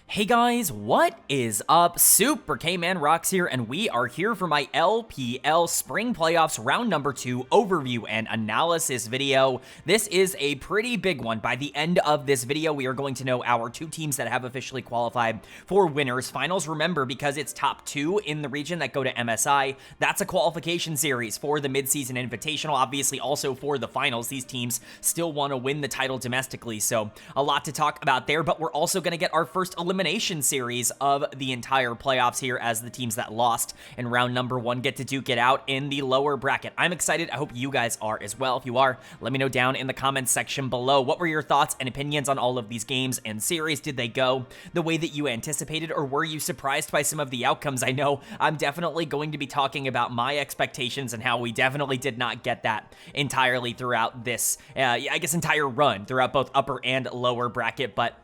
Hey guys, what is up? Super K-Man Rocks here, and we are here for my LPL Spring Playoffs Round Number 2 overview and analysis video. This is a pretty big one. By the end of this video, we are going to know our two teams that have officially qualified for winners finals. Remember, because it's top 2 in the region that go to MSI, that's a qualification series for the midseason invitational, obviously also for the finals. These teams still want to win the title domestically, so a lot to talk about there, but we're also going to get our first elimination series of the entire playoffs here as the teams that lost in round number 1 get to duke it out in the lower bracket. I'm excited. I hope you guys are as well. If you are, let me know down in the comments section below. What were your thoughts and opinions on all of these games and series? Did they go the way that you anticipated, or were you surprised by some of the outcomes? I know I'm definitely going to be talking about my expectations and how we definitely did not get that entirely throughout this, I guess, entire run throughout both upper and lower bracket, but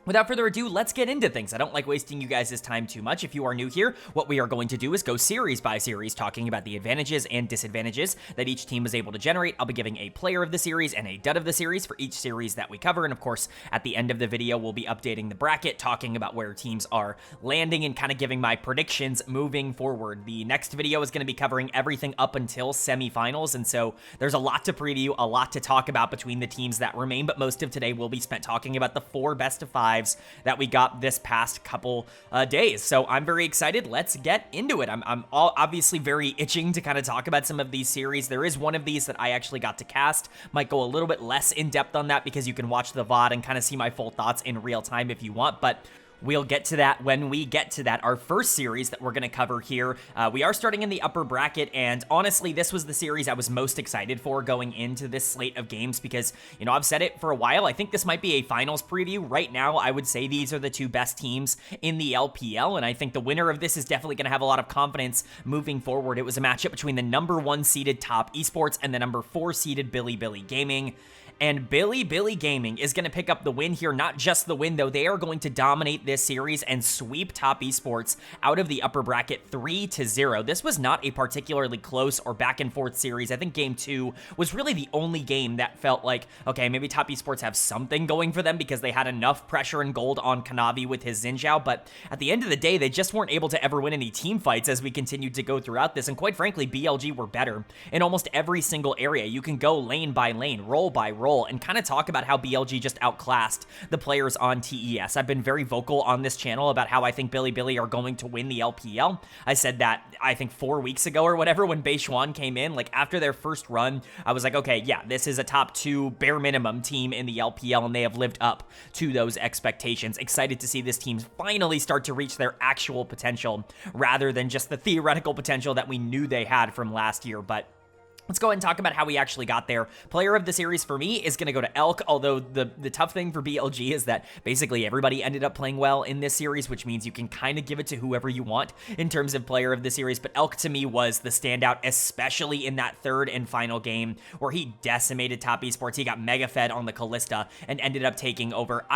without further ado, let's get into things. I don't like wasting you guys' time too much. If you are new here, what we are going to do is go series by series, talking about the advantages and disadvantages that each team was able to generate. I'll be giving a player of the series and a dud of the series for each series that we cover. And of course, at the end of the video, we'll be updating the bracket, talking about where teams are landing and kind of giving my predictions moving forward. The next video is going to be covering everything up until semifinals. And so there's a lot to preview, a lot to talk about between the teams that remain. But most of today will be spent talking about the 4 best of 5 that we got this past couple days. So I'm very excited. Let's get into it. I'm obviously very itching to kind of talk about some of these series. There is one of these that I actually got to cast. Might go a little bit less in depth on that because you can watch the VOD and kind of see my full thoughts in real time if you want, but we'll get to that when we get to that. Our first series that we're going to cover here, we are starting in the upper bracket, and honestly, this was the series I was most excited for going into this slate of games because, you know, I've said it for a while. I think this might be a finals preview. Right now, I would say these are the 2 best teams in the LPL, and I think the winner of this is definitely going to have a lot of confidence moving forward. It was a matchup between the number 1 seeded Top Esports and the number 4 seeded Bilibili Gaming. And Bilibili Gaming is going to pick up the win here. Not just the win, though. They are going to dominate this series and sweep Top Esports out of the upper bracket 3-0. This was not a particularly close or back-and-forth series. I think Game 2 was really the only game that felt like, okay, maybe Top Esports have something going for them because they had enough pressure and gold on Kanavi with his Xin Zhao. But at the end of the day, they just weren't able to ever win any team fights as we continued to go throughout this. And quite frankly, BLG were better in almost every single area. You can go lane by lane, role by role, and kind of talk about how BLG just outclassed the players on TES. I've been very vocal on this channel about how I think Bilibili are going to win the LPL. I said that, I think 4 weeks ago or whatever, when Beishuan came in. Like, after their first run, I was like, okay, yeah, this is a top 2 bare minimum team in the LPL, and they have lived up to those expectations. Excited to see this team finally start to reach their actual potential rather than just the theoretical potential that we knew they had from last year. But let's go ahead and talk about how we actually got there. Player of the series for me is going to go to Elk, although the tough thing for BLG is that basically everybody ended up playing well in this series, which means you can kind of give it to whoever you want in terms of player of the series. But Elk, to me, was the standout, especially in that third and final game where he decimated Top Esports. He got mega fed on the Callista and ended up taking over.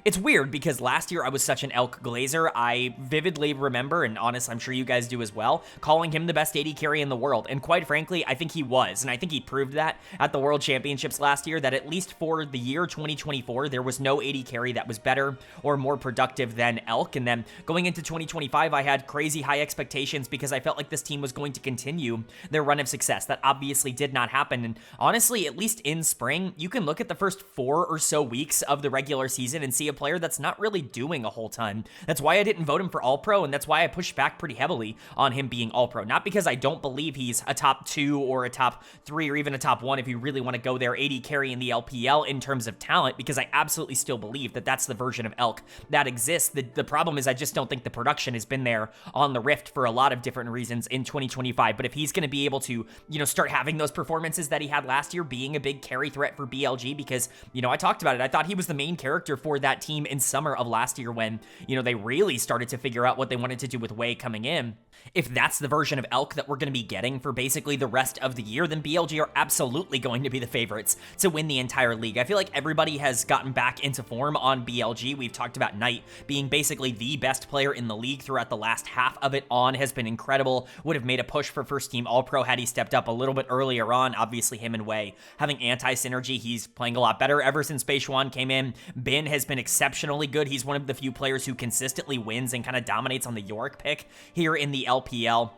It's weird because last year I was such an Elk glazer. I vividly remember, and honestly, I'm sure you guys do as well, calling him the best AD carry in the world. And quite frankly, I think he was, and I think he proved that at the World Championships last year, that at least for the year 2024, there was no AD carry that was better or more productive than Elk. And then going into 2025, I had crazy high expectations because I felt like this team was going to continue their run of success. That obviously did not happen, and honestly, at least in spring, you can look at the first 4 or so weeks of the regular season and see a player that's not really doing a whole ton. That's why I didn't vote him for All-Pro, and that's why I pushed back pretty heavily on him being All-Pro. Not because I don't believe he's a top 2 or a top 3 or even a top 1 if you really want to go there, AD carry in the LPL in terms of talent, because I absolutely still believe that that's the version of Elk that exists. The problem is I just don't think the production has been there on the Rift for a lot of different reasons in 2025. But if he's going to be able to, you know, start having those performances that he had last year, being a big carry threat for BLG, because, you know, I talked about it. I thought he was the main character for that team in summer of last year when, you know, they really started to figure out what they wanted to do with Wei coming in. If that's the version of Elk that we're going to be getting for basically the rest of of the year, then BLG are absolutely going to be the favorites to win the entire league. I feel like everybody has gotten back into form on BLG. We've talked about Knight being basically the best player in the league throughout the last half of it. On has been incredible, would have made a push for first team All-Pro had he stepped up a little bit earlier on. Obviously him and Wei having anti-synergy, he's playing a lot better ever since Beishuan came in. Bin has been exceptionally good. He's one of the few players who consistently wins and kind of dominates on the Yorick pick here in the LPL.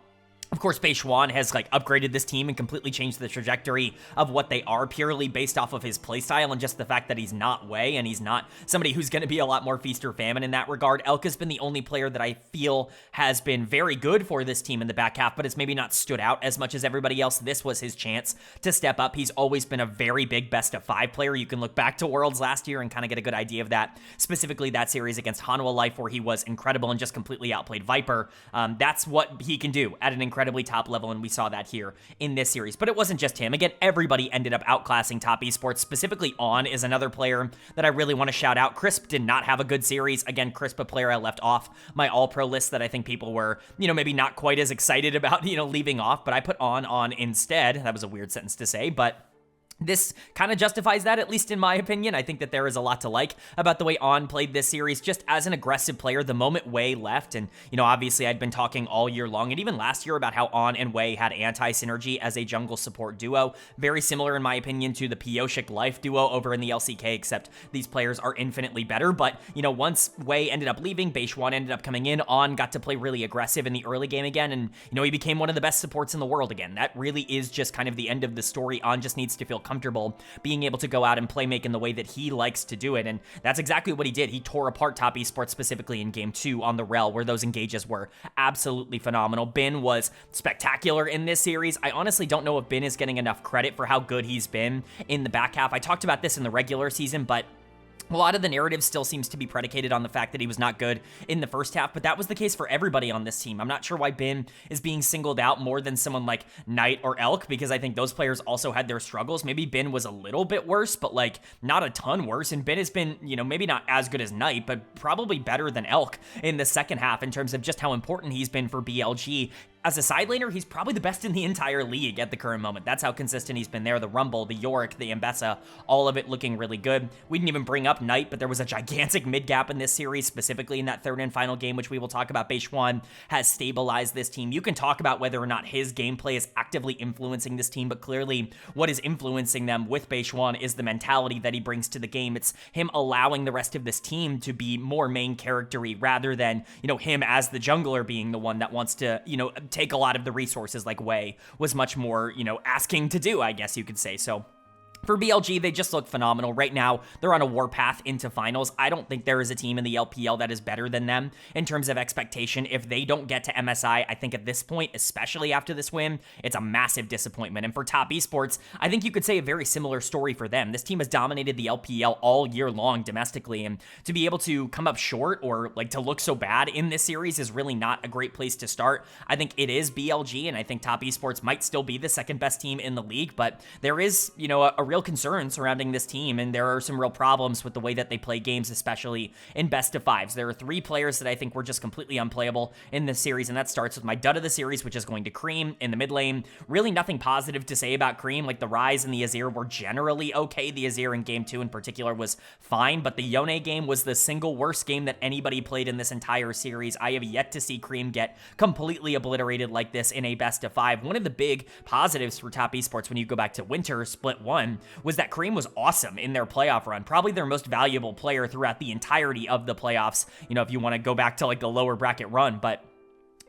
Of course, Beishuan has upgraded this team and completely changed the trajectory of what they are purely based off of his playstyle and just the fact that he's not Wei and he's not somebody who's going to be a lot more feast or famine in that regard. Elk has been the only player that I feel has been very good for this team in the back half, but it's maybe not stood out as much as everybody else. This was his chance to step up. He's always been a very big best of 5 player. You can look back to Worlds last year and kind of get a good idea of that, specifically that series against Hanwha Life where he was incredible and just completely outplayed Viper. That's what he can do at an incredibly top level, and we saw that here in this series. But it wasn't just him. Again, everybody ended up outclassing top esports. Specifically, On is another player that I really want to shout out. Crisp did not have a good series. Again, Crisp, a player I left off my all-pro list that I think people were, maybe not quite as excited about, leaving off, but I put On instead. That was a weird sentence to say, but this kind of justifies that, at least in my opinion. I think that there is a lot to like about the way On played this series, just as an aggressive player. The moment Wei left, and, obviously I'd been talking all year long, and even last year about how On and Wei had anti-synergy as a jungle support duo. Very similar, in my opinion, to the Pioshik Life duo over in the LCK, except these players are infinitely better. But, once Wei ended up leaving, Beishuan ended up coming in, On got to play really aggressive in the early game again, and, he became one of the best supports in the world again. That really is just kind of the end of the story. On just needs to feel comfortable being able to go out and play make in the way that he likes to do it, and that's exactly what he did. He tore apart top esports, specifically in game 2 on the Rel, where those engages were absolutely phenomenal. Bin was spectacular in this series. I honestly don't know if Bin is getting enough credit for how good he's been in the back half. I talked about this in the regular season, but a lot of the narrative still seems to be predicated on the fact that he was not good in the first half, but that was the case for everybody on this team. I'm not sure why Bin is being singled out more than someone like Knight or Elk, because I think those players also had their struggles. Maybe Bin was a little bit worse, but not a ton worse, and Bin has been, maybe not as good as Knight, but probably better than Elk in the second half in terms of just how important he's been for BLG. As a side laner, he's probably the best in the entire league at the current moment. That's how consistent he's been there. The Rumble, the Yorick, the Ambessa, all of it looking really good. We didn't even bring up Knight, but there was a gigantic mid gap in this series, specifically in that third and final game, which we will talk about. Beishuan has stabilized this team. You can talk about whether or not his gameplay is actively influencing this team, but clearly what is influencing them with Beishuan is the mentality that he brings to the game. It's him allowing the rest of this team to be more main character-y rather than, him as the jungler being the one that wants to, take a lot of the resources like Wei was much more, asking to do, I guess you could say. So for BLG, they just look phenomenal. Right now, they're on a warpath into finals. I don't think there is a team in the LPL that is better than them in terms of expectation. If they don't get to MSI, I think at this point, especially after this win, it's a massive disappointment. And for top esports, I think you could say a very similar story for them. This team has dominated the LPL all year long domestically, and to be able to come up short or to look so bad in this series is really not a great place to start. I think it is BLG, and I think top esports might still be the second best team in the league, but there is, a real concern surrounding this team, and there are some real problems with the way that they play games, especially in best of fives. There are 3 players that I think were just completely unplayable in this series, and that starts with my dud of the series, which is going to Cream in the mid lane. Really nothing positive to say about Cream. The Ryze and the Azir were generally okay. The Azir in game 2 in particular was fine, but the Yone game was the single worst game that anybody played in this entire series. I have yet to see Cream get completely obliterated like this in a best of 5. One of the big positives for top esports when you go back to Winter Split 1 was that Cream was awesome in their playoff run, probably their most valuable player throughout the entirety of the playoffs, if you want to go back to the lower bracket run, but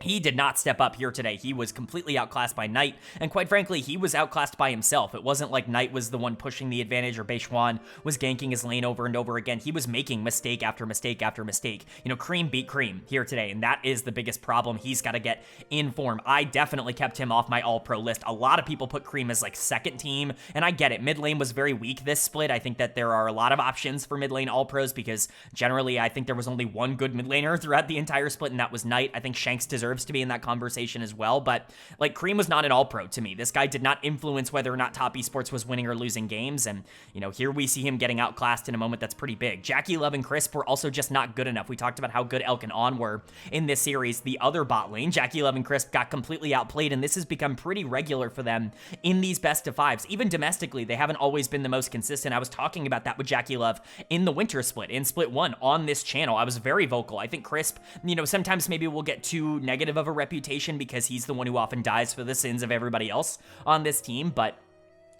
he did not step up here today. He was completely outclassed by Knight, and quite frankly, he was outclassed by himself. It wasn't like Knight was the one pushing the advantage or Beishuan was ganking his lane over and over again. He was making mistake after mistake after mistake. Cream beat Cream here today, and that is the biggest problem. He's got to get in form. I definitely kept him off my all-pro list. A lot of people put Cream as second team, and I get it. Mid lane was very weak this split. I think that there are a lot of options for mid lane all-pros because generally I think there was only one good mid laner throughout the entire split, and that was Knight. I think Shanks deserves deserves to be in that conversation as well. But like, Cream was not an all-pro to me. This guy did not influence whether or not Top Esports was winning or losing games. And, you know, here we see him getting outclassed in a moment that's pretty big. Jackie Love and Crisp were also just not good enough. We talked about how good Elk and On were in this series. The other bot lane, Jackie Love and Crisp, got completely outplayed, and this has become pretty regular for them in these best of fives. Even domestically, they haven't always been the most consistent. I was talking about that with Jackie Love in the winter split, in split 1 on this channel. I was very vocal. I think Crisp, you know, sometimes maybe we'll get too negative of a reputation because he's the one who often dies for the sins of everybody else on this team, but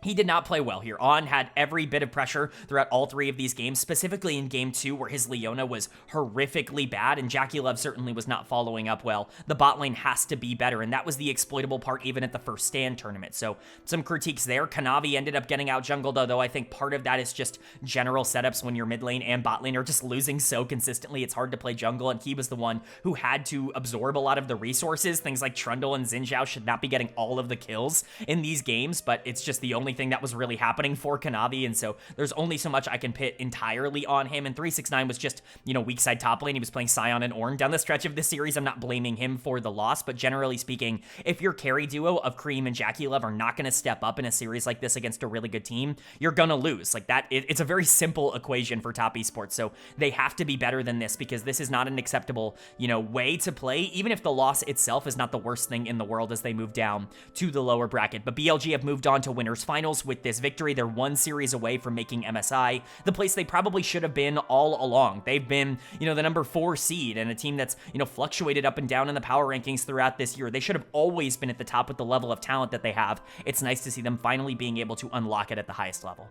he did not play well here. On had every bit of pressure throughout all 3 of these games, specifically in game 2 where his Leona was horrifically bad, and Jackie Love certainly was not following up well. The bot lane has to be better, and that was the exploitable part even at the first stand tournament. So some critiques there. Kanavi ended up getting out jungled, although I think part of that is just general setups when your mid lane and bot lane are just losing so consistently. It's hard to play jungle, and he was the one who had to absorb a lot of the resources. Things like Trundle and Xin Zhao should not be getting all of the kills in these games, but it's just the only thing that was really happening for Kanavi, and so there's only so much I can pit entirely on him. And 369 was just, you know, weak side top lane. He was playing Sion and Ornn down the stretch of this series. I'm not blaming him for the loss, but generally speaking, if your carry duo of Cream and Jackie Love are not going to step up in a series like this against a really good team, you're going to lose. Like that, it's a very simple equation for Top Esports, so they have to be better than this because this is not an acceptable, you know, way to play, even if the loss itself is not the worst thing in the world as they move down to the lower bracket. But BLG have moved on to winners finals with this victory. They're 1 series away from making MSI the place they probably should have been all along. They've been, you know, the number 4 seed and a team that's, you know, fluctuated up and down in the power rankings throughout this year. They should have always been at the top with the level of talent that they have. It's nice to see them finally being able to unlock it at the highest level.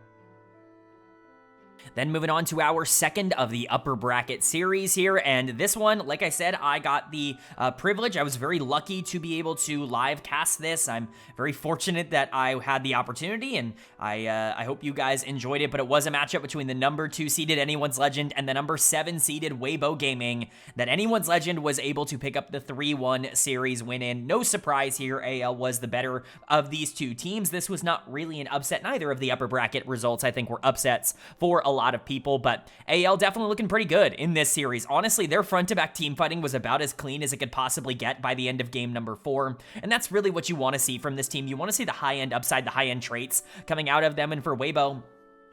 Then moving on to our second of the upper bracket series here, and this one, like I said, I got the privilege. I was very lucky to be able to live cast this. I'm very fortunate that I had the opportunity, and I hope you guys enjoyed it, but it was a matchup between the number 2 seeded Anyone's Legend and the number 7 seeded Weibo Gaming that Anyone's Legend was able to pick up the 3-1 series win in. No surprise here, AL was the better of these 2 teams. This was not really an upset. Neither of the upper bracket results, I think, were upsets for a lot of people, but AL definitely looking pretty good in this series. Honestly, their front-to-back team fighting was about as clean as it could possibly get by the end of game number 4, and that's really what you want to see from this team. You want to see the high-end upside, the high-end traits coming out of them, and for Weibo,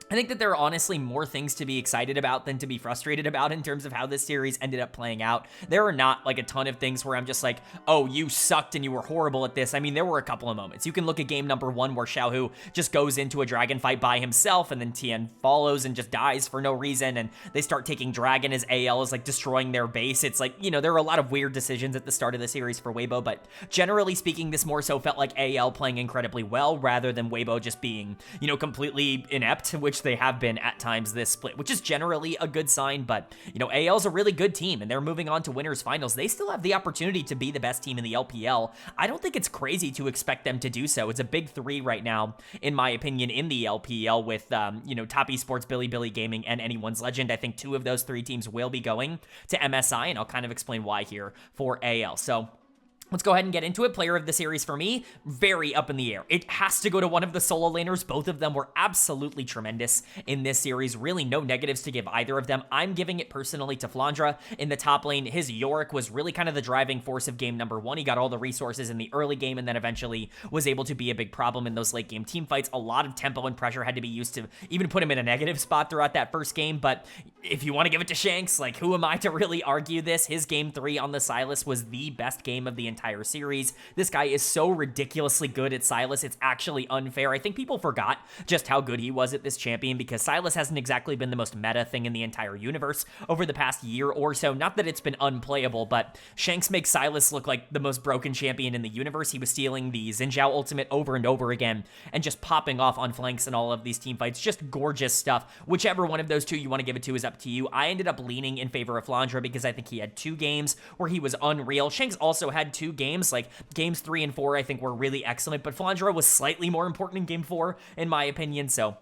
I think that there are honestly more things to be excited about than to be frustrated about in terms of how this series ended up playing out. There are not like a ton of things where I'm just like, oh, you sucked and you were horrible at this. I mean, there were a couple of moments. You can look at game number 1 where Xiaohu just goes into a dragon fight by himself and then Tien follows and just dies for no reason, and they start taking dragon as AL is like destroying their base. It's like, you know, there are a lot of weird decisions at the start of the series for Weibo, but generally speaking, this more so felt like AL playing incredibly well rather than Weibo just being, you know, completely inept, which they have been at times this split, which is generally a good sign. But, you know, AL's a really good team and they're moving on to winners finals. They still have the opportunity to be the best team in the LPL. I don't think it's crazy to expect them to do so. It's a big 3 right now, in my opinion, in the LPL with, you know, Top Esports, Bilibili Gaming, and Anyone's Legend. I think 2 of those 3 teams will be going to MSI, and I'll kind of explain why here for AL. So let's go ahead and get into it. Player of the series for me, very up in the air. It has to go to one of the solo laners. Both of them were absolutely tremendous in this series. Really no negatives to give either of them. I'm giving it personally to Flandra in the top lane. His Yorick was really kind of the driving force of game number 1. He got all the resources in the early game and then eventually was able to be a big problem in those late game team fights. A lot of tempo and pressure had to be used to even put him in a negative spot throughout that first game. But if you want to give it to Shanks, like, who am I to really argue this? His game 3 on the Sylas was the best game of the entire series. This guy is so ridiculously good at Sylas, it's actually unfair. I think people forgot just how good he was at this champion because Sylas hasn't exactly been the most meta thing in the entire universe over the past year or so. Not that it's been unplayable, but Shanks makes Sylas look like the most broken champion in the universe. He was stealing the Xin Zhao ultimate over and over again and just popping off on flanks in all of these team fights. Just gorgeous stuff. Whichever one of those 2 you want to give it to is up to you. I ended up leaning in favor of Flandra because I think he had 2 games where he was unreal. Shanks also had 2 games, like games 3 and 4 I think were really excellent, but Flandra was slightly more important in game 4 in my opinion, so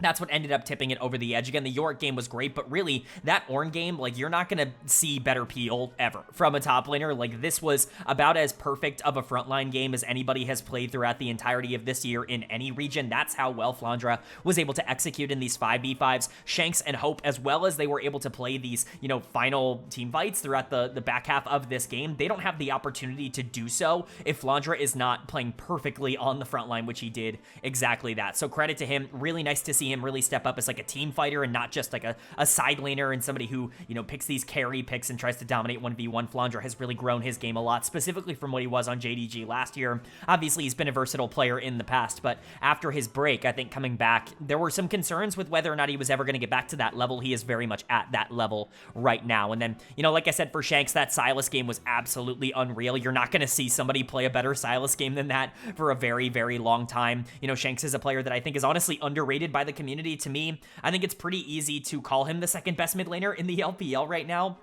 That's what ended up tipping it over the edge. Again, the York game was great, but really, that Ornn game, like, you're not going to see better peel ever from a top laner. Like, this was about as perfect of a frontline game as anybody has played throughout the entirety of this year in any region. That's how well Flandre was able to execute in these 5v5s. Shanks and Hope, as well as they were able to play these, you know, final team fights throughout the back half of this game, they don't have the opportunity to do so if Flandre is not playing perfectly on the front line, which he did exactly that. So credit to him. Really nice to see him really step up as like a team fighter and not just like a side laner and somebody who, you know, picks these carry picks and tries to dominate 1v1. Flandre has really grown his game a lot, specifically from what he was on JDG last year. Obviously, he's been a versatile player in the past, but after his break, I think coming back, there were some concerns with whether or not he was ever going to get back to that level. He is very much at that level right now. And then, you know, like I said, for Shanks, that Sylas game was absolutely unreal. You're not going to see somebody play a better Sylas game than that for a very, very long time. You know, Shanks is a player that I think is honestly underrated by the community. To me, I think it's pretty easy to call him the second best mid laner in the LPL right now.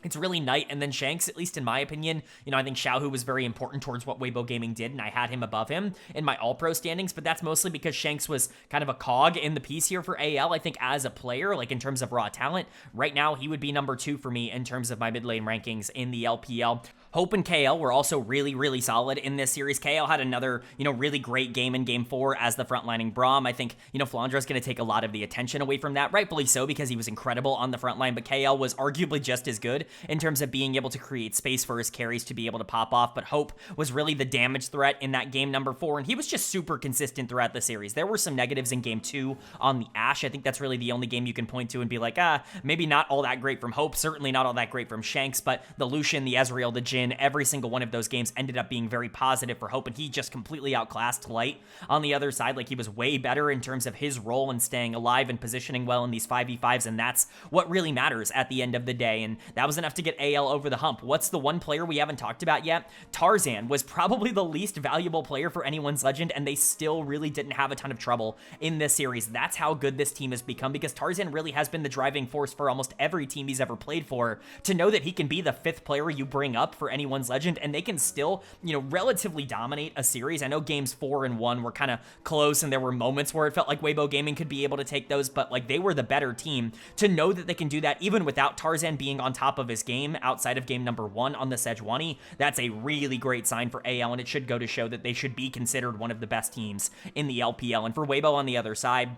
It's really Knight and then Shanks, at least in my opinion. You know, I think Xiaohu was very important towards what Weibo Gaming did, and I had him above him in my all-pro standings, but that's mostly because Shanks was kind of a cog in the piece here for AL. I think as a player, like in terms of raw talent, right now he would be number 2 for me in terms of my mid lane rankings in the LPL. Hope and KL were also really, really solid in this series. KL had another, you know, really great game in Game 4 as the frontlining Braum. I think, you know, Flandre is going to take a lot of the attention away from that, rightfully so, because he was incredible on the front line, but KL was arguably just as good in terms of being able to create space for his carries to be able to pop off, but Hope was really the damage threat in that game number 4, and he was just super consistent throughout the series. There were some negatives in Game 2 on the Ashe. I think that's really the only game you can point to and be like, maybe not all that great from Hope, certainly not all that great from Shanks, but the Lucian, the Ezreal, the Jhin, every single one of those games ended up being very positive for Hope, and he just completely outclassed Light on the other side. Like, he was way better in terms of his role and staying alive and positioning well in these 5v5s, and that's what really matters at the end of the day, and that was enough to get AL over the hump. What's the one player we haven't talked about yet? Tarzan was probably the least valuable player for anyone's Legend, and they still really didn't have a ton of trouble in this series. That's how good this team has become, because Tarzan really has been the driving force for almost every team he's ever played for, to know that he can be the 5th player you bring up for anyone's Legend, and they can still, you know, relatively dominate a series. I know games 4 and 1 were kind of close, and there were moments where it felt like Weibo Gaming could be able to take those, but like, they were the better team. To know that they can do that even without Tarzan being on top of his game outside of game number 1 on the Sejuani, that's a really great sign for AL, and it should go to show that they should be considered one of the best teams in the LPL. And for Weibo on the other side,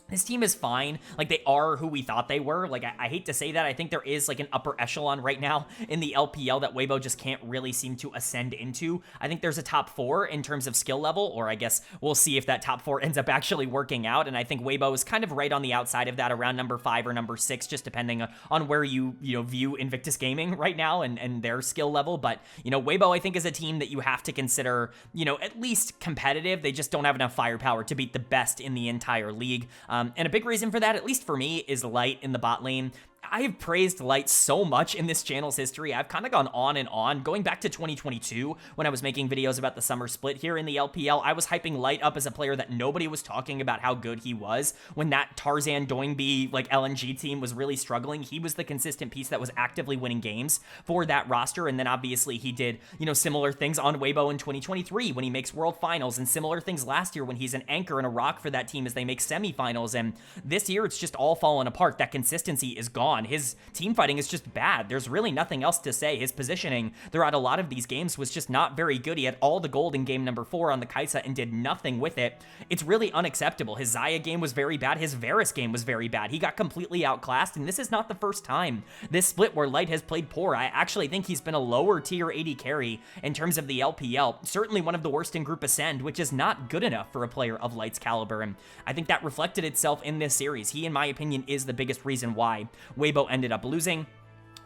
this team is fine. Like, they are who we thought they were. Like, I hate to say that. I think there is, like, an upper echelon right now in the LPL that Weibo just can't really seem to ascend into. I think there's a top 4 in terms of skill level, or I guess we'll see if that top 4 ends up actually working out, and I think Weibo is kind of right on the outside of that, around number 5 or number 6, just depending on where you view Invictus Gaming right now and their skill level. But, you know, Weibo, I think, is a team that you have to consider, you know, at least competitive. They just don't have enough firepower to beat the best in the entire league. And a big reason for that, at least for me, is Light in the bot lane. I have praised Light so much in this channel's history. I've kind of gone on and on. Going back to 2022, when I was making videos about the summer split here in the LPL, I was hyping Light up as a player that nobody was talking about how good he was. When that Tarzan Doingby, like, LNG team was really struggling, he was the consistent piece that was actively winning games for that roster. And then obviously he did, you know, similar things on Weibo in 2023 when he makes World Finals, and similar things last year when he's an anchor and a rock for that team as they make semifinals. And this year, it's just all fallen apart. That consistency is gone. His team fighting is just bad. There's really nothing else to say. His positioning throughout a lot of these games was just not very good. He had all the gold in game number 4 on the Kai'Sa and did nothing with it. It's really unacceptable. His Xayah game was very bad. His Varus game was very bad. He got completely outclassed, and this is not the first time this split where Light has played poor. I actually think he's been a lower tier AD carry in terms of the LPL. Certainly one of the worst in Group Ascend, which is not good enough for a player of Light's caliber, and I think that reflected itself in this series. He, in my opinion, is the biggest reason why Weibo ended up losing.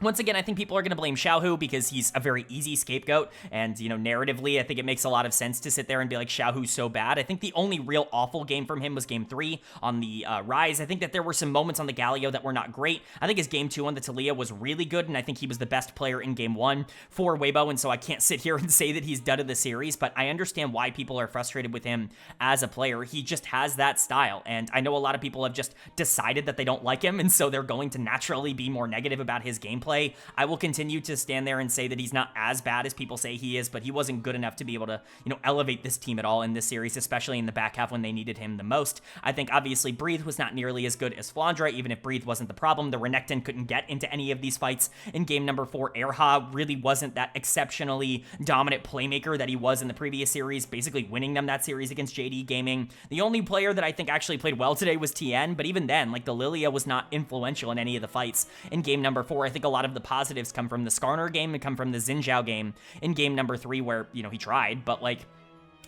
Once again, I think people are going to blame Xiaohu because he's a very easy scapegoat, and, you know, narratively, I think it makes a lot of sense to sit there and be like, Xiaohu's so bad. I think the only real awful game from him was game 3 on the Rise. I think that there were some moments on the Galio that were not great. I think his game 2 on the Talia was really good, and I think he was the best player in game 1 for Weibo, and so I can't sit here and say that he's done of the series, but I understand why people are frustrated with him as a player. He just has that style, and I know a lot of people have just decided that they don't like him, and so they're going to naturally be more negative about his gameplay. play. I will continue to stand there and say that he's not as bad as people say he is, but he wasn't good enough to be able to, elevate this team at all in this series, especially in the back half when they needed him the most. I think obviously Breathe was not nearly as good as Flandre, even if Breathe wasn't the problem. The Renekton couldn't get into any of these fights in game number 4. Erha really wasn't that exceptionally dominant playmaker that he was in the previous series, basically winning them that series against JD Gaming. The only player that I think actually played well today was TN, but even then, like, the Lilia was not influential in any of the fights in game number 4. I think a lot of the positives come from the Skarner game and come from the Xin Zhao game in game number 3 where, he tried, but like,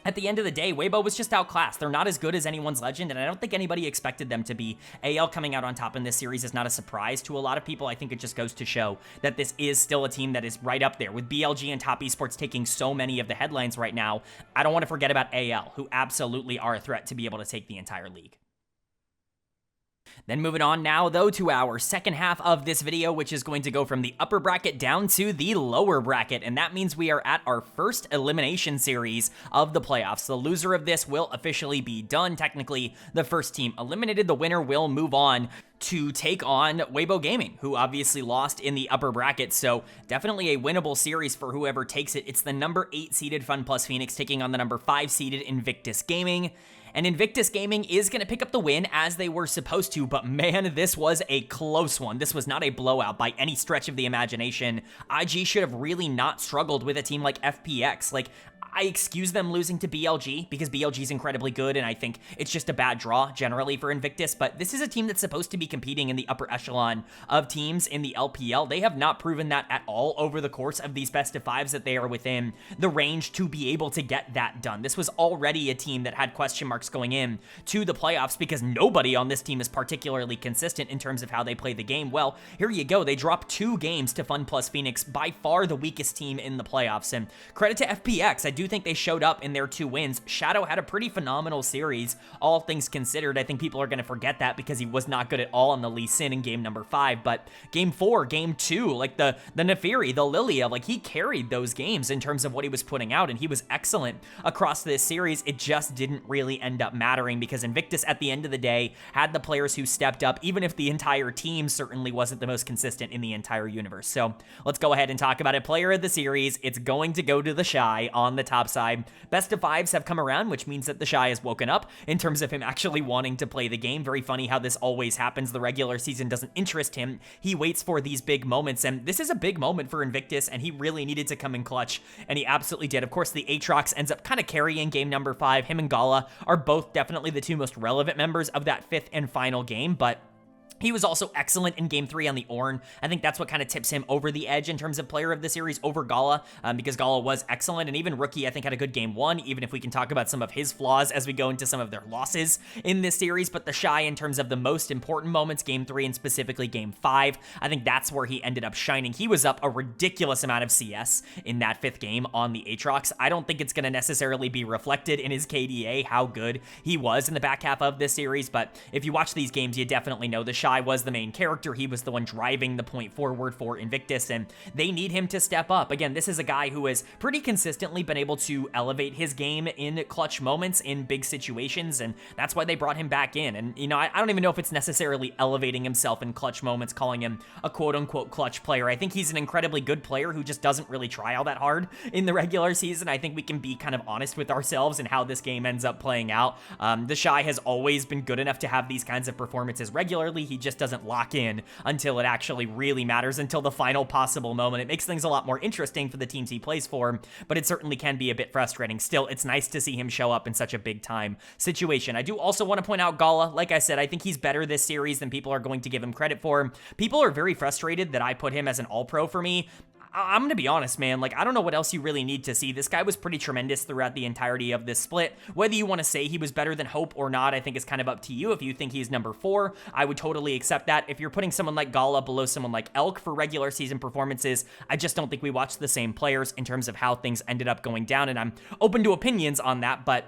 at the end of the day, Weibo was just outclassed. They're not as good as anyone's legend, and I don't think anybody expected them to be. AL coming out on top in this series is not a surprise to a lot of people. I think it just goes to show that this is still a team that is right up there. With BLG and Top Esports taking so many of the headlines right now, I don't want to forget about AL, who absolutely are a threat to be able to take the entire league. Then moving on now, though, to our second half of this video, which is going to go from the upper bracket down to the lower bracket, and that means we are at our first elimination series of the playoffs. The loser of this will officially be done. Technically, the first team eliminated. The winner will move on to take on Weibo Gaming, who obviously lost in the upper bracket, so definitely a winnable series for whoever takes it. It's the number 8 seeded FunPlus Phoenix taking on the number 5 seeded Invictus Gaming. And Invictus Gaming is going to pick up the win as they were supposed to, but man, this was a close one. This was not a blowout by any stretch of the imagination. IG should have really not struggled with a team like FPX. Like, I excuse them losing to BLG because BLG is incredibly good, and I think it's just a bad draw generally for Invictus, but this is a team that's supposed to be competing in the upper echelon of teams in the LPL. They have not proven that at all over the course of these best of fives, that they are within the range to be able to get that done. This was already a team that had question marks going in to the playoffs because nobody on this team is particularly consistent in terms of how they play the game. Well, here you go. They dropped 2 games to FunPlus Phoenix, by far the weakest team in the playoffs, and credit to FPX. I do think they showed up in their 2 wins. Shadow had a pretty phenomenal series, all things considered. I think people are going to forget that because he was not good at all on the Lee Sin in game number 5, but game 4, game 2, like the Nefiri, the Lilia, like he carried those games in terms of what he was putting out, and he was excellent across this series. It just didn't really end up mattering because Invictus at the end of the day had the players who stepped up, even if the entire team certainly wasn't the most consistent in the entire universe. So let's go ahead and talk about it. Player of the series, it's going to go to the Shy on the top side. Best of 5s have come around, which means that the Shy has woken up in terms of him actually wanting to play the game. Very funny how this always happens. The regular season doesn't interest him. He waits for these big moments, and this is a big moment for Invictus, and he really needed to come in clutch, and he absolutely did. Of course, the Aatrox ends up kind of carrying game number 5. Him and Gala are both definitely the 2 most relevant members of that 5th and final game, but he was also excellent in game 3 on the Ornn. I think that's what kind of tips him over the edge in terms of player of the series over Gala, because Gala was excellent, and even Rookie, I think, had a good game 1, even if we can talk about some of his flaws as we go into some of their losses in this series. But the Shy, in terms of the most important moments, game 3 and specifically game 5, I think that's where he ended up shining. He was up a ridiculous amount of CS in that 5th game on the Aatrox. I don't think it's going to necessarily be reflected in his KDA how good he was in the back half of this series, but if you watch these games, you definitely know the Shy was the main character. He was the one driving the point forward for Invictus, and they need him to step up. Again, this is a guy who has pretty consistently been able to elevate his game in clutch moments in big situations, and that's why they brought him back in. And, I don't even know if it's necessarily elevating himself in clutch moments, calling him a quote-unquote clutch player. I think he's an incredibly good player who just doesn't really try all that hard in the regular season. I think we can be kind of honest with ourselves and how this game ends up playing out. The Shy has always been good enough to have these kinds of performances regularly. He just doesn't lock in until it actually really matters, until the final possible moment. It makes things a lot more interesting for the teams he plays for, but it certainly can be a bit frustrating. Still, it's nice to see him show up in such a big time situation. I do also want to point out Gala. Like I said, I think he's better this series than people are going to give him credit for. People are very frustrated that I put him as an all-pro for me. I'm going to be honest, man. Like, I don't know what else you really need to see. This guy was pretty tremendous throughout the entirety of this split. Whether you want to say he was better than Hope or not, I think is kind of up to you. If you think he's number 4, I would totally accept that. If you're putting someone like Gala below someone like Elk for regular season performances, I just don't think we watched the same players in terms of how things ended up going down, and I'm open to opinions on that, but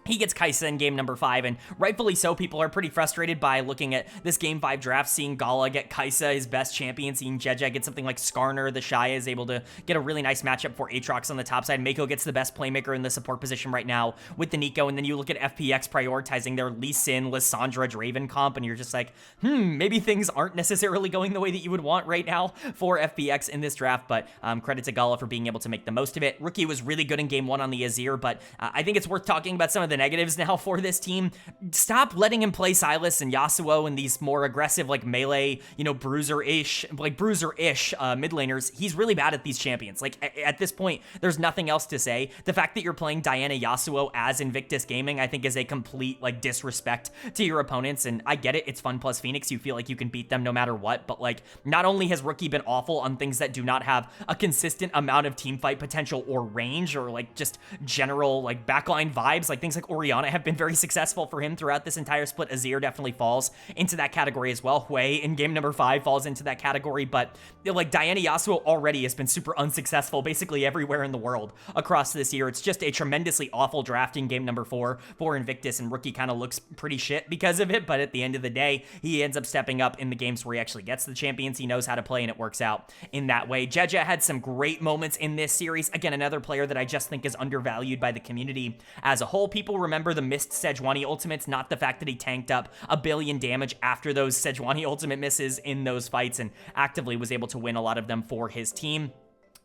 He gets Kai'Sa in game number 5, and rightfully so. People are pretty frustrated by looking at this game 5 draft, seeing Gala get Kai'Sa, his best champion, seeing Jeje get something like Skarner. The Shy is able to get a really nice matchup for Aatrox on the top side. Mako gets the best playmaker in the support position right now with the Nico, and then you look at FPX prioritizing their Lee Sin, Lissandra, Draven comp, and you're just like, maybe things aren't necessarily going the way that you would want right now for FPX in this draft, but credit to Gala for being able to make the most of it. Rookie was really good in game 1 on the Azir, but I think it's worth talking about some of the negatives now for this team. Stop letting him play Sylas and Yasuo and these more aggressive, like melee, bruiser-ish mid laners. He's really bad at these champions. Like at this point, there's nothing else to say. The fact that you're playing Diana Yasuo as Invictus Gaming, I think is a complete like disrespect to your opponents. And I get it. It's FunPlus Phoenix. You feel like you can beat them no matter what. But like, not only has Rookie been awful on things that do not have a consistent amount of team fight potential or range, or like just general like backline vibes, like things like Orianna have been very successful for him throughout this entire split. Azir definitely falls into that category as well. Hui in game number 5 falls into that category, but like Diana Yasuo already has been super unsuccessful basically everywhere in the world across this year. It's just a tremendously awful draft in game number 4 for Invictus, and Rookie kind of looks pretty shit because of it, but at the end of the day, he ends up stepping up in the games where he actually gets the champions. He knows how to play, and it works out in that way. Jeje had some great moments in this series. Again, another player that I just think is undervalued by the community as a whole. People remember the missed Sejuani ultimates, not the fact that he tanked up 1 billion damage after those Sejuani ultimate misses in those fights and actively was able to win a lot of them for his team.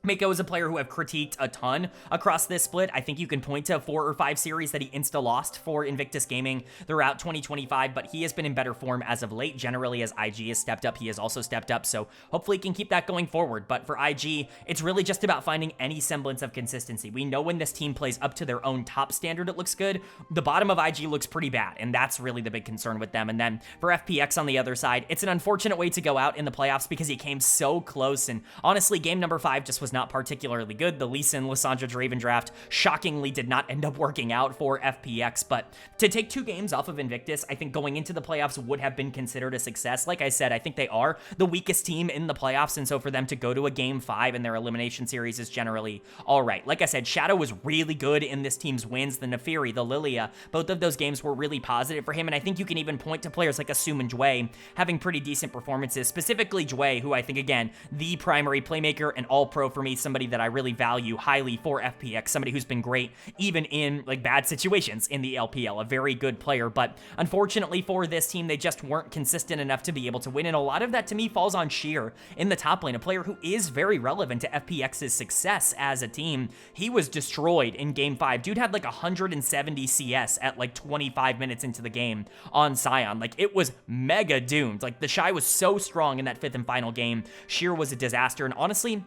Mako is a player who I've critiqued a ton across this split. I think you can point to 4 or 5 series that he insta-lost for Invictus Gaming throughout 2025, but he has been in better form as of late. Generally, as IG has stepped up, he has also stepped up, so hopefully he can keep that going forward. But for IG, it's really just about finding any semblance of consistency. We know when this team plays up to their own top standard, it looks good. The bottom of IG looks pretty bad, and that's really the big concern with them. And then for FPX on the other side, it's an unfortunate way to go out in the playoffs because he came so close, and honestly, game number 5 just was not particularly good. The Lee Sin, Lissandra, Draven draft shockingly did not end up working out for FPX, but to take 2 games off of Invictus, I think going into the playoffs would have been considered a success. Like I said, I think they are the weakest team in the playoffs, and so for them to go to a game 5 in their elimination series is generally all right. Like I said, Shadow was really good in this team's wins. The Nefiri, the Lilia, both of those games were really positive for him, and I think you can even point to players like Asum and Jway having pretty decent performances, specifically Jway, who I think, again, the primary playmaker and all-pro for me, somebody that I really value highly for FPX, somebody who's been great even in like bad situations in the LPL, a very good player. But unfortunately for this team, they just weren't consistent enough to be able to win, and a lot of that to me falls on Sheer in the top lane, a player who is very relevant to FPX's success as a team. He was destroyed in game 5. Dude had like 170 CS at like 25 minutes into the game on Sion. Like, it was mega doomed. Like, the Shy was so strong in that 5th and final game. Sheer was a disaster, and honestly,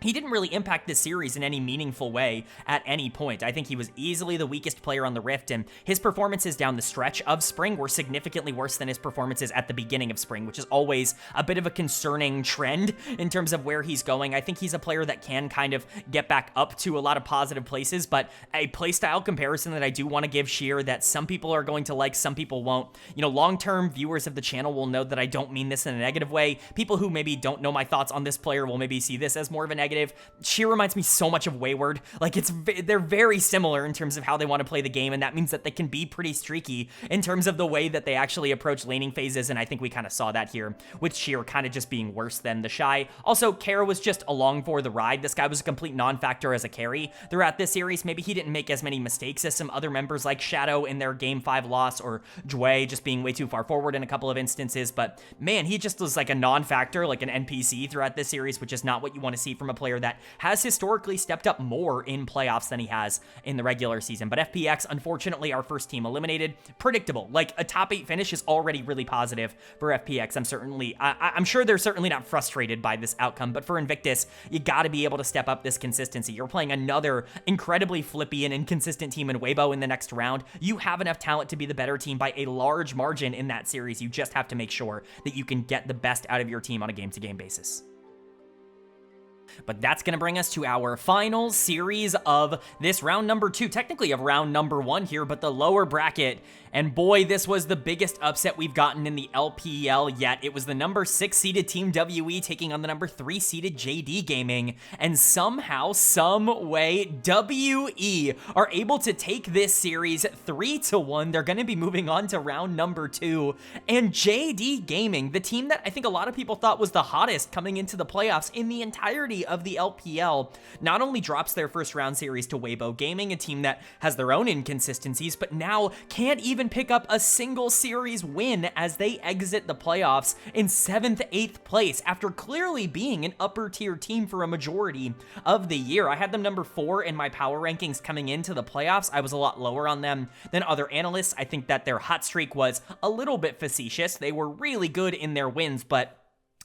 he didn't really impact this series in any meaningful way at any point. I think he was easily the weakest player on the Rift, and his performances down the stretch of Spring were significantly worse than his performances at the beginning of Spring, which is always a bit of a concerning trend in terms of where he's going. I think he's a player that can kind of get back up to a lot of positive places, but a playstyle comparison that I do want to give Sheer that some people are going to like, some people won't. Long-term viewers of the channel will know that I don't mean this in a negative way. People who maybe don't know my thoughts on this player will maybe see this as more of a negative. Sheer reminds me so much of Wayward. Like, they're very similar in terms of how they want to play the game, and that means that they can be pretty streaky in terms of the way that they actually approach laning phases, and I think we kind of saw that here with Sheer kind of just being worse than the Shy. Also, Kara was just along for the ride. This guy was a complete non-factor as a carry throughout this series. Maybe he didn't make as many mistakes as some other members like Shadow in their game 5 loss, or Jway just being way too far forward in a couple of instances, but man, he just was like a non-factor, like an NPC throughout this series, which is not what you want to see from a player that has historically stepped up more in playoffs than he has in the regular season. But FPX, unfortunately, our first team eliminated. Predictable. Like, a top 8 finish is already really positive for FPX. I'm sure they're certainly not frustrated by this outcome, but for Invictus, you got to be able to step up this consistency. You're playing another incredibly flippy and inconsistent team in Weibo in the next round. You have enough talent to be the better team by a large margin in that series. You just have to make sure that you can get the best out of your team on a game-to-game basis. But that's going to bring us to our final series of this round number 2, technically of round number 1 here, but the lower bracket. And boy, this was the biggest upset we've gotten in the LPL yet. It was the number 6 seeded Team WE taking on the number 3 seeded JD Gaming. And somehow, some way, WE are able to take this series 3-1. They're going to be moving on to round number 2. And JD Gaming, the team that I think a lot of people thought was the hottest coming into the playoffs in the entirety of the LPL, not only drops their first round series to Weibo Gaming, a team that has their own inconsistencies, but now can't even pick up a single series win as they exit the playoffs in 7th, 8th place after clearly being an upper tier team for a majority of the year. I had them number 4 in my power rankings coming into the playoffs. I was a lot lower on them than other analysts. I think that their hot streak was a little bit facetious. They were really good in their wins, but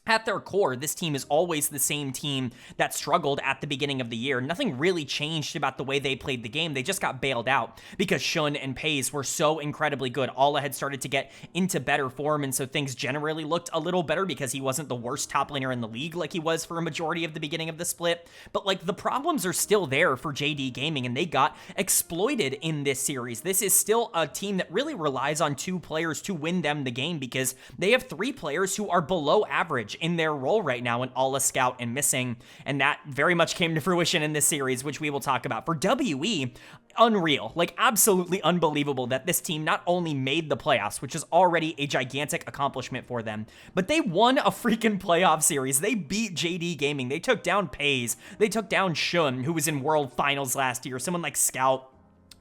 at their core, this team is always the same team that struggled at the beginning of the year. Nothing really changed about the way they played the game. They just got bailed out because Shun and Pays were so incredibly good. Alla had started to get into better form, and so things generally looked a little better because he wasn't the worst top laner in the league like he was for a majority of the beginning of the split. But like, the problems are still there for JD Gaming, and they got exploited in this series. This is still a team that really relies on 2 players to win them the game because they have 3 players who are below average in their role right now in Alla, Scout, and Missing, and that very much came to fruition in this series, which we will talk about. For WE, unreal, like absolutely unbelievable that this team not only made the playoffs, which is already a gigantic accomplishment for them, but they won a freaking playoff series. They beat JD Gaming. They took down Pays. They took down Shun, who was in World Finals last year. Someone like Scout,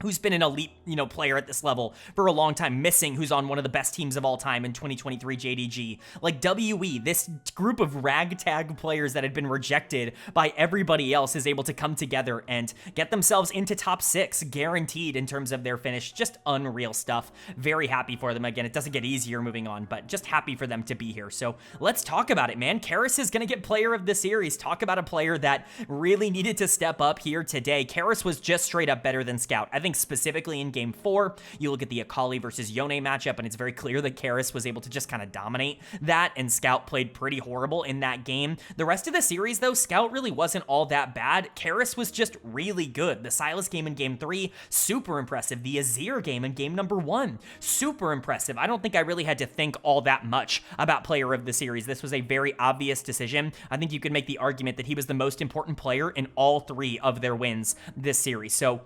who's been an elite, player at this level for a long time. Missing, who's on one of the best teams of all time in 2023 JDG. Like, WE, this group of ragtag players that had been rejected by everybody else, is able to come together and get themselves into top 6, guaranteed in terms of their finish. Just unreal stuff. Very happy for them. Again, it doesn't get easier moving on, but just happy for them to be here. So let's talk about it, man. Karis is going to get player of the series. Talk about a player that really needed to step up here today. Karis was just straight up better than Scout. I think specifically in game 4, you look at the Akali versus Yone matchup, and it's very clear that Karis was able to just kind of dominate that, and Scout played pretty horrible in that game. The rest of the series, though, Scout really wasn't all that bad. Karis was just really good. The Sylas game in game 3, super impressive. The Azir game in game number 1, super impressive. I don't think I really had to think all that much about player of the series. This was a very obvious decision. I think you could make the argument that he was the most important player in all 3 of their wins this series. So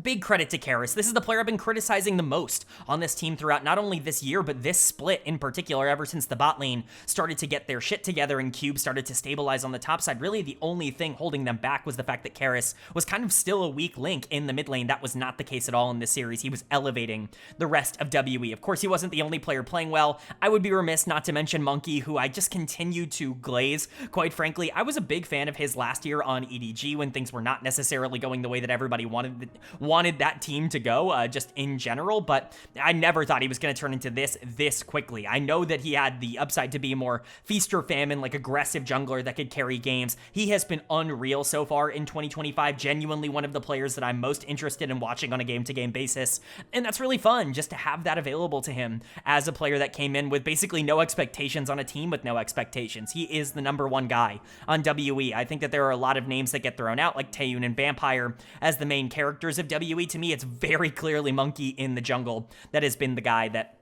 big credit to Karis. This is the player I've been criticizing the most on this team throughout not only this year, but this split in particular, ever since the bot lane started to get their shit together and Cube started to stabilize on the top side. Really, the only thing holding them back was the fact that Karis was kind of still a weak link in the mid lane. That was not the case at all in this series. He was elevating the rest of WE. Of course, he wasn't the only player playing well. I would be remiss not to mention Monkey, who I just continue to glaze. Quite frankly, I was a big fan of his last year on EDG when things were not necessarily going the way that everybody wanted that team to go, just in general, but I never thought he was going to turn into this quickly. I know that he had the upside to be a more feast or famine, like aggressive jungler that could carry games. He has been unreal so far in 2025, genuinely one of the players that I'm most interested in watching on a game-to-game basis, and that's really fun just to have that available to him as a player that came in with basically no expectations on a team with no expectations. He is the number 1 guy on WE. I think that there are a lot of names that get thrown out, like Taeyun and Vampire, as the main characters of WE. To me, it's very clearly Monkey in the jungle that has been the guy that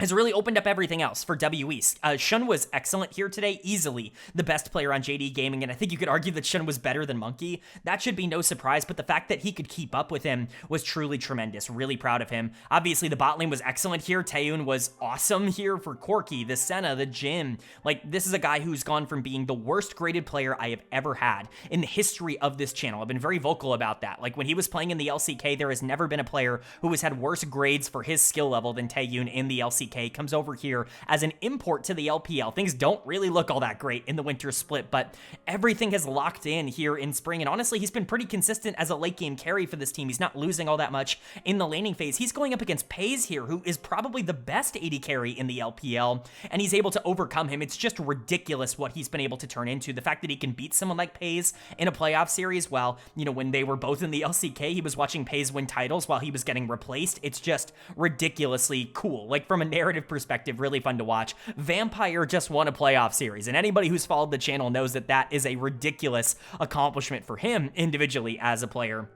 has really opened up everything else for WE. Shun was excellent here today, easily the best player on JD Gaming, and I think you could argue that Shun was better than Monkey. That should be no surprise, but the fact that he could keep up with him was truly tremendous. Really proud of him. Obviously, the bot lane was excellent here. Taeyun was awesome here for Corki, the Senna, the Jhin. Like, this is a guy who's gone from being the worst graded player I have ever had in the history of this channel. I've been very vocal about that. Like, when he was playing in the LCK, there has never been a player who has had worse grades for his skill level than Taeyun in the LCK. Comes over here as an import to the LPL. Things don't really look all that great in the winter split, but everything has locked in here in spring, and honestly, he's been pretty consistent as a late game carry for this team. He's not losing all that much in the laning phase. He's going up against Pays here, who is probably the best AD carry in the LPL, and he's able to overcome him. It's just ridiculous what he's been able to turn into. The fact that he can beat someone like Pays in a playoff series, while, when they were both in the LCK, he was watching Pays win titles while he was getting replaced. It's just ridiculously cool. Like, from a narrative perspective, really fun to watch. Vampire just won a playoff series, and anybody who's followed the channel knows that that is a ridiculous accomplishment for him individually as a player.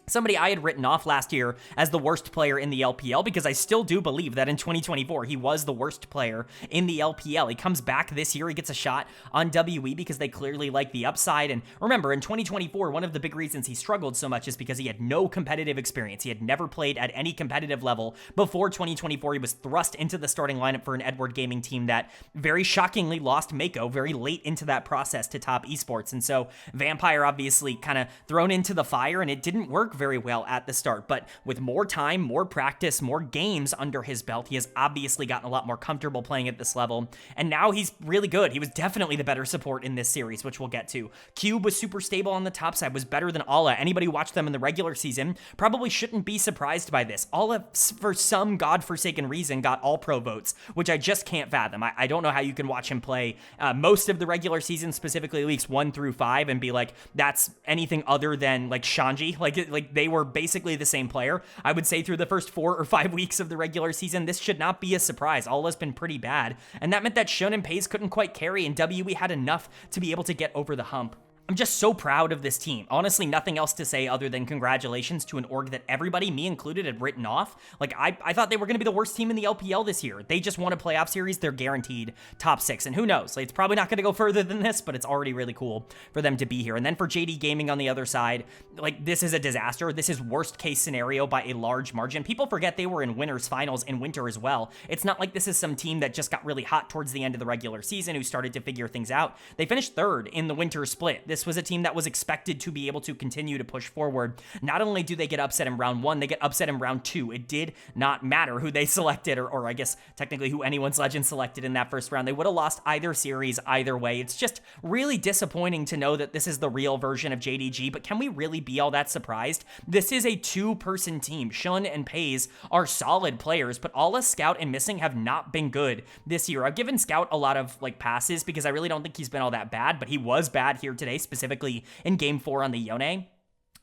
Somebody I had written off last year as the worst player in the LPL, because I still do believe that in 2024, he was the worst player in the LPL. He comes back this year, he gets a shot on WE because they clearly like the upside. And remember, in 2024, one of the big reasons he struggled so much is because he had no competitive experience. He had never played at any competitive level before 2024. He was thrust into the starting lineup for an Edward Gaming team that very shockingly lost Mako very late into that process to top Esports. And so Vampire obviously kind of thrown into the fire, and it didn't work very well at the start, but with more time, more practice, more games under his belt, he has obviously gotten a lot more comfortable playing at this level, and now he's really good. He was definitely the better support in this series, which we'll get to. Cube was super stable on the top side, was better than Alla. Anybody who watched them in the regular season probably shouldn't be surprised by this. Alla, for some godforsaken reason, got all-pro votes, which I just can't fathom. I don't know how you can watch him play most of the regular season, specifically weeks 1 through 5, and be like, that's anything other than like Shanji. Like they were basically the same player. I would say through the first 4 or 5 weeks of the regular season, this should not be a surprise. Alla's been pretty bad, and that meant that Shun and Pace couldn't quite carry, and WE had enough to be able to get over the hump. I'm just so proud of this team. Honestly, nothing else to say other than congratulations to an org that everybody, me included, had written off. Like, I thought they were going to be the worst team in the LPL this year. They just won a playoff series. They're guaranteed top 6. And who knows? Like, it's probably not going to go further than this, but it's already really cool for them to be here. And then for JD Gaming on the other side, like, this is a disaster. This is worst case scenario by a large margin. People forget they were in winners finals in winter as well. It's not like this is some team that just got really hot towards the end of the regular season who started to figure things out. They finished 3rd in the winter split. This was a team that was expected to be able to continue to push forward. Not only do they get upset in round 1, they get upset in round 2. It did not matter who they selected, or I guess technically who anyone's legend selected in that first round. They would have lost either series either way. It's just really disappointing to know that this is the real version of JDG, but can we really be all that surprised? This is a 2-person team. Shun and Paze are solid players, but Alla, Scout, and Missing have not been good this year. I've given Scout a lot of like passes because I really don't think he's been all that bad, but he was bad here today, specifically in Game 4 on the Yone.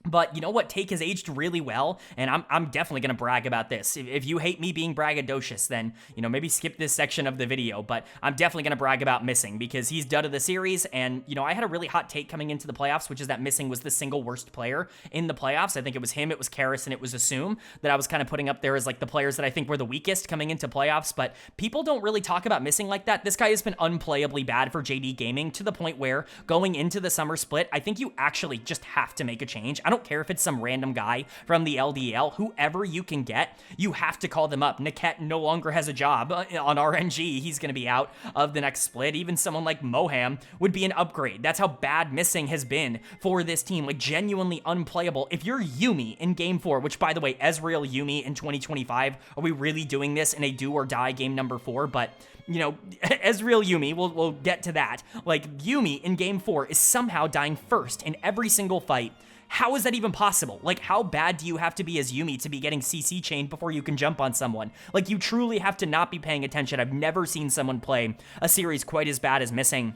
But you know what? Take has aged really well, and I'm definitely going to brag about this. If you hate me being braggadocious, then, you know, maybe skip this section of the video, but I'm definitely going to brag about Missing because he's dud of the series, and, you know, I had a really hot take coming into the playoffs, which is that Missing was the single worst player in the playoffs. I think it was him, it was Karis, and it was Assume that I was kind of putting up there as, like, the players that I think were the weakest coming into playoffs, but people don't really talk about Missing like that. This guy has been unplayably bad for JD Gaming to the point where, going into the summer split, I think you actually just have to make a change. I don't care if it's some random guy from the LDL, whoever you can get, you have to call them up. Niket no longer has a job on RNG. He's going to be out of the next split. Even someone like Moham would be an upgrade. That's how bad Missing has been for this team. Like, genuinely unplayable. If you're Yuumi in Game 4, which, by the way, Ezreal Yuumi in 2025, are we really doing this in a do or die game number 4? But, you know, Ezreal Yuumi, we'll get to that. Like, Yuumi in Game 4 is somehow dying first in every single fight. How is that even possible? Like, how bad do you have to be as Yuumi to be getting CC chained before you can jump on someone? Like, you truly have to not be paying attention. I've never seen someone play a series quite as bad as Missing.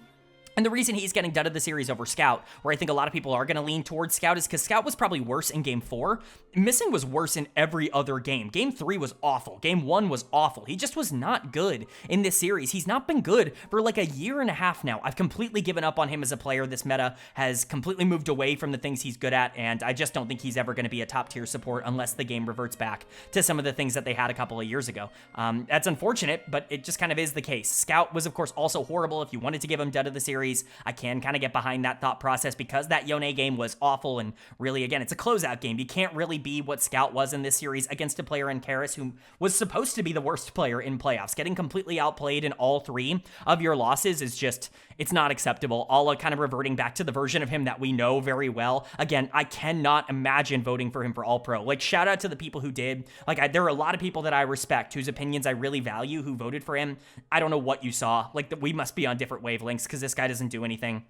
And the reason he's getting done of the series over Scout, where I think a lot of people are going to lean towards Scout, is because Scout was probably worse in Game 4. Missing was worse in every other game. Game 3 was awful. Game 1 was awful. He just was not good in this series. He's not been good for like a year and a half now. I've completely given up on him as a player. This meta has completely moved away from the things he's good at, and I just don't think he's ever going to be a top-tier support unless the game reverts back to some of the things that they had a couple of years ago. That's unfortunate, but it just kind of is the case. Scout was, of course, also horrible. If you wanted to give him dud of the series, I can kind of get behind that thought process because that Yone game was awful, and really, again, it's a closeout game. You can't really be what Scout was in this series against a player in Karis who was supposed to be the worst player in playoffs. Getting completely outplayed in all 3 of your losses is just, it's not acceptable. All kind of reverting back to the version of him that we know very well. Again, I cannot imagine voting for him for All-Pro. Like, shout out to the people who did. Like, there are a lot of people that I respect, whose opinions I really value, who voted for him. I don't know what you saw. Like, we must be on different wavelengths because this guy doesn't do anything.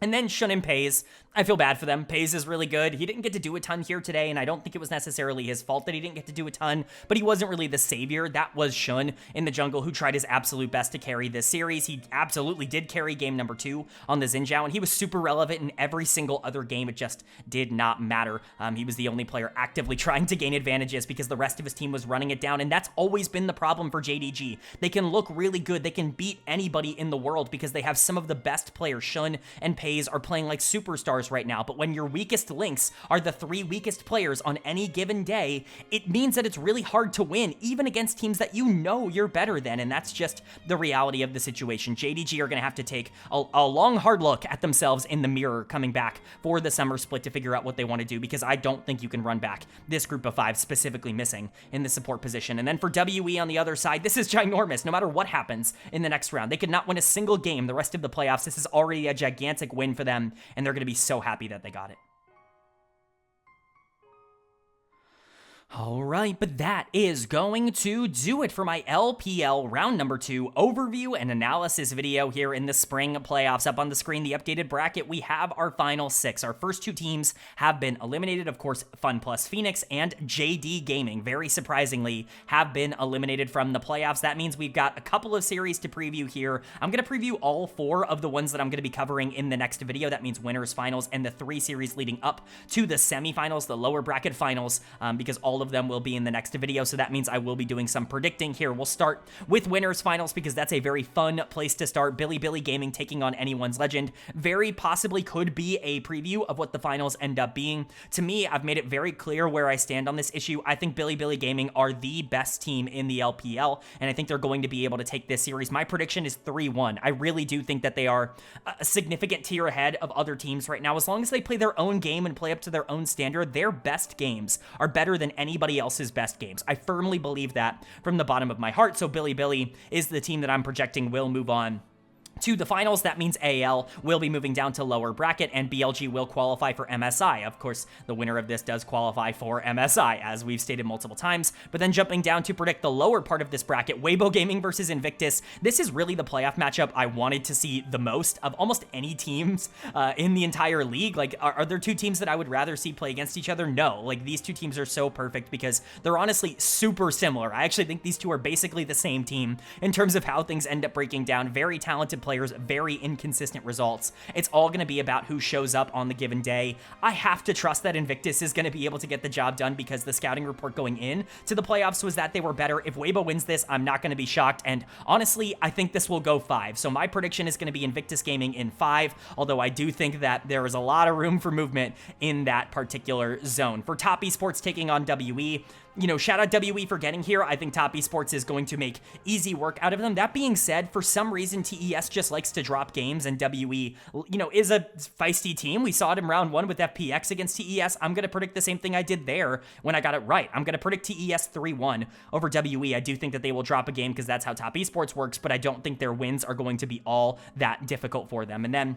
And then Shun and Pays, I feel bad for them. Pays is really good. He didn't get to do a ton here today, and I don't think it was necessarily his fault that he didn't get to do a ton, but he wasn't really the savior. That was Shun in the jungle who tried his absolute best to carry this series. He absolutely did carry game number 2 on the Xin Zhao, and he was super relevant in every single other game. It just did not matter. He was the only player actively trying to gain advantages because the rest of his team was running it down, and that's always been the problem for JDG. They can look really good. They can beat anybody in the world because they have some of the best players. Shun and Pays are playing like superstars right now, but when your weakest links are the 3 weakest players on any given day, it means that it's really hard to win, even against teams that you know you're better than, and that's just the reality of the situation. JDG are going to have to take a long, hard look at themselves in the mirror coming back for the summer split to figure out what they want to do, because I don't think you can run back this group of 5 specifically missing in the support position. And then for WE on the other side, this is ginormous. No matter what happens in the next round, they could not win a single game the rest of the playoffs. This is already a gigantic win for them, and they're going to be so happy that they got it. All right, but that is going to do it for my LPL round number 2 overview and analysis video here in the spring playoffs. Up on the screen, the updated bracket, we have our final 6. Our first 2 teams have been eliminated. Of course, FunPlus Phoenix and JD Gaming, very surprisingly, have been eliminated from the playoffs. That means we've got a couple of series to preview here. I'm going to preview all 4 of the ones that I'm going to be covering in the next video. That means winners, finals, and the 3 series leading up to the semifinals, the lower bracket finals, because all of them will be in the next video, so that means I will be doing some predicting here. We'll start with winners finals because that's a very fun place to start. Bilibili Gaming taking on Anyone's Legend very possibly could be a preview of what the finals end up being. To me, I've made it very clear where I stand on this issue. I think Bilibili Gaming are the best team in the LPL, and I think they're going to be able to take this series. My prediction is 3-1. I really do think that they are a significant tier ahead of other teams right now. As long as they play their own game and play up to their own standard, their best games are better than anybody else's best games. I firmly believe that from the bottom of my heart. So Bilibili is the team that I'm projecting will move on to the finals. That means AL will be moving down to lower bracket, and BLG will qualify for MSI. Of course, the winner of this does qualify for MSI, as we've stated multiple times. But then jumping down to predict the lower part of this bracket, Weibo Gaming versus Invictus. This is really the playoff matchup I wanted to see the most of almost any teams in the entire league. Like, are there 2 teams that I would rather see play against each other? No. Like, these 2 teams are so perfect because they're honestly super similar. I actually think these 2 are basically the same team in terms of how things end up breaking down. Very talented players, very inconsistent results. It's all going to be about who shows up on the given day. I have to trust that Invictus is going to be able to get the job done because the scouting report going in to the playoffs was that they were better. If Weibo wins this, I'm not going to be shocked, and honestly, I think this will go 5. So my prediction is going to be Invictus Gaming in 5, although I do think that there is a lot of room for movement in that particular zone. For Top Esports taking on WE, you know, shout out WE for getting here. I think Top Esports is going to make easy work out of them. That being said, for some reason, TES just likes to drop games, and WE, you know, is a feisty team. We saw it in round 1 with FPX against TES. I'm going to predict the same thing I did there when I got it right. I'm going to predict TES 3-1 over WE. I do think that they will drop a game because that's how Top Esports works, but I don't think their wins are going to be all that difficult for them. And then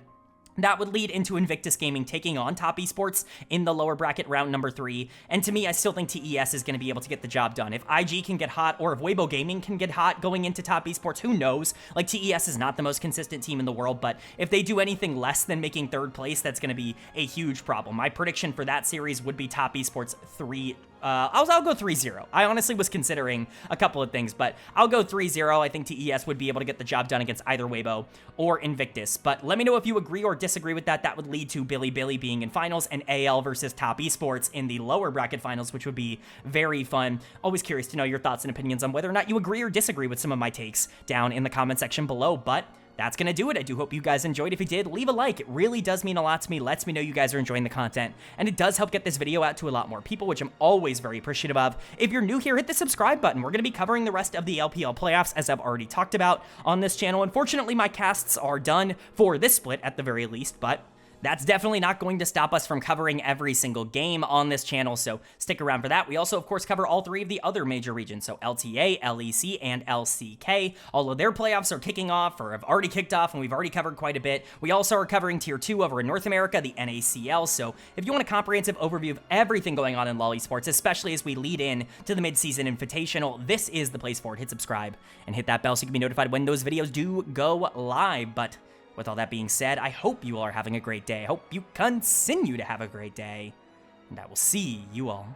that would lead into Invictus Gaming taking on Top Esports in the lower bracket round number 3. And to me, I still think TES is going to be able to get the job done. If IG can get hot, or if Weibo Gaming can get hot going into Top Esports, who knows? Like, TES is not the most consistent team in the world, but if they do anything less than making 3rd place, that's going to be a huge problem. My prediction for that series would be Top Esports 3. I'll go 3-0. I honestly was considering a couple of things, but I'll go 3-0. I think TES would be able to get the job done against either Weibo or Invictus. But let me know if you agree or disagree with that. That would lead to Bilibili being in finals and AL versus Top Esports in the lower bracket finals, which would be very fun. Always curious to know your thoughts and opinions on whether or not you agree or disagree with some of my takes down in the comment section below. But that's going to do it. I do hope you guys enjoyed. If you did, leave a like. It really does mean a lot to me. Lets me know you guys are enjoying the content, and it does help get this video out to a lot more people, which I'm always very appreciative of. If you're new here, hit the subscribe button. We're going to be covering the rest of the LPL playoffs, as I've already talked about on this channel. Unfortunately, my casts are done for this split at the very least, but that's definitely not going to stop us from covering every single game on this channel, so stick around for that. We also, of course, cover all 3 of the other major regions, so LTA, LEC, and LCK. All of their playoffs are kicking off, or have already kicked off, and we've already covered quite a bit. We also are covering Tier 2 over in North America, the NACL, so if you want a comprehensive overview of everything going on in LoL Esports, especially as we lead in to the mid-season invitational, this is the place for it. Hit subscribe and hit that bell so you can be notified when those videos do go live. But With all that being said, I hope you all are having a great day. I hope you continue to have a great day. And I will see you all